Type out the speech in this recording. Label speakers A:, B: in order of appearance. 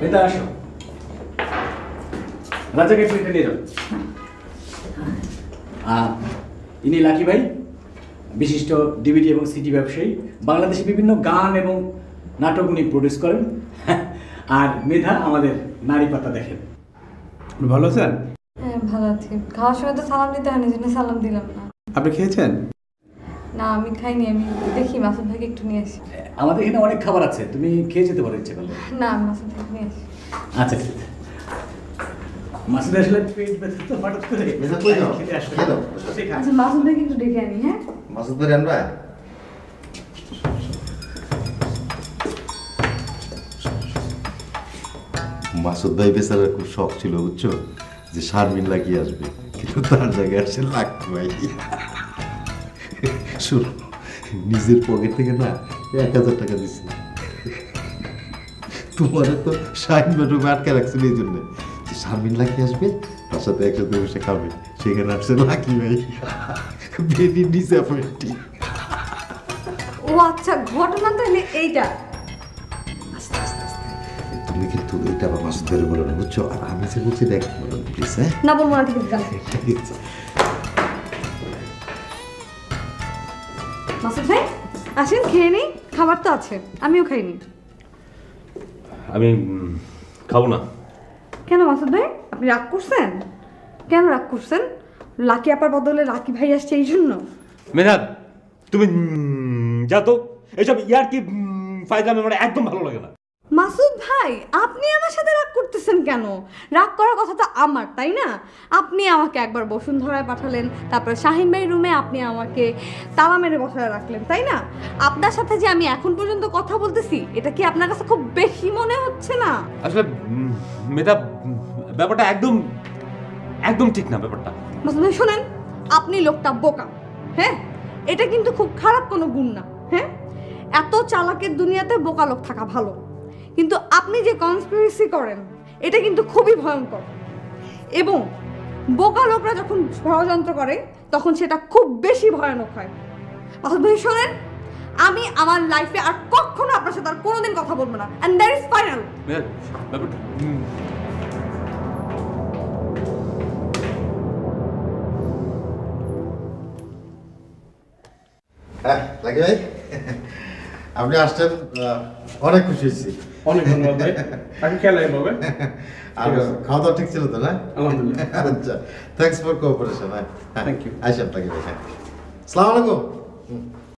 A: এটা আসো, রাজাকে ফিরে নিয়ে যাও। ইনি লাকি ভাই, বিশিষ্ট ডিভিডি এবং সিডি ব্যবসায়ী, বাংলাদেশে বিভিন্ন গান এবং নাটক উনি প্রডিউস করেন। আর মেধা আমাদের নারী পাতা দেখেন।
B: ভালো আছেন?
C: হ্যাঁ ভালো আছি। খাওয়ার সময় তো সালাম দিতে হয়নি, জন্য সালাম দিলাম না।
B: আপনি খেয়েছেন?
C: না আমি খাইনি, আমি দেখি মাসুদ ভাইকে একটু নিয়ে আসি।
A: আমাদের এখানে অনেক খাবার আছে, তুমি খেয়ে যেতে পারো ইচ্ছে করলে।
C: না আমি মাসুদ ভাইকে নিয়ে আসি।
A: আচ্ছা ঠিক আছে। মাসুদ আসলে পেট ব্যথা তো হঠাৎ করে খেতে আসবে।
C: আচ্ছা মাসুদ ভাইকে একটু ডেকে আনি। হ্যাঁ
D: মাসুদ ভাই আনবা? মাসুদ ভাই বেচারার খুব শখ ছিল বুঝছো, যে শারমিন লাগিয়ে আসবে, কিন্তু তার জায়গায় আসছে লাকি ভাই। শোনো, নিজের পকেট থেকে না 1000 টাকা দিচ্ছে, তোমার তো শাহিন বেডরুমে আটকে রাখছিল এই জন্য, যে শারমিন লাগিয়ে আসবে, তার সাথে একসাথে বসে খাবে, সেখানে আসছে লাকি ভাই। Very disappointing.
C: ও আচ্ছা, ঘটনা তাহলে এইটা।
D: তুমি কিন্তু এটা আবার মাসুদ ভাইয়ের বলো না বুঝছো, আর আমি যে বলছি দেখ প্লিজ। হ্যাঁ
C: না বলবো না, ঠিক আছে।
D: ঠিক আছে।
C: মাসুদ ভাই আসেন, খেয়ে নিই, খাবার তো আছে, আমিও খাইনি।
E: আমি খাবো না।
C: কেন মাসুদ ভাই, আপনি রাগ করছেন? কেন রাগ করছেন? লাকি আপার বদলে লাকি ভাই আসছে এই জন্য?
E: মেধাত, তুমি যা তো, এইসব ইয়ার কি ফায়দামি আমার একদম ভালো লাগে না।
C: মাসুদ ভাই আপনি আমার সাথে রাগ করতেছেন কেন? রাগ করার কথা তো আমার, তাই না? আপনি আমাকে একবার বসুন্ধরায় পাঠালেন, তারপরে শাহিন ভাই রুমে আপনি আমাকে তালা মেরে বসায় রাখলেন, তাই না? আপনার সাথে যে আমি এখন পর্যন্ত কথা বলতেছি, এটা কি আপনার কাছে খুব বেশি মনে হচ্ছে না?
E: আসলে মেধা, ব্যাপারটা একদম একদম ঠিক না ব্যাপারটা।
C: মাসুদ ভাই শোনেন, আপনি লোকটা বোকা। হ্যাঁ, এটা কিন্তু খুব খারাপ কোনো গুণ না। হ্যাঁ, এত চালাকের দুনিয়াতে বোকা লোক থাকা ভালো, কিন্তু আপনি যে কনস্পিরেসি করেন এটা কিন্তু খুবই ভয়ঙ্কর, এবং বোকা লোকরা যখন ষড়যন্ত্র করে তখন সেটা খুব বেশি ভয়ানক হয়। মাসুদ ভাই শোনেন, আমি আমার লাইফে আর কখনো আপনার সাথে আর কোনোদিন কথা বলবো না, এন্ড দ্যাট ইজ ফাইনাল।
E: ব্যাপারটা
D: হ্যাঁ লাকি ভাই, আপনি আসছেন, অনেক খুশি হয়েছি।
B: অনেক ধন্যবাদ ভাই। আপনি খেলাই পাবে।
D: আর খাওয়া দাওয়া ঠিক ছিল তো না?
B: আলহামদুলিল্লাহ।
D: আচ্ছা, থ্যাঙ্কস ফর কোঅপারেশন। হ্যাঁ
B: Thank you.
D: আইসেন লাকি ভাই। হ্যাঁ, আসসালামু আলাইকুম।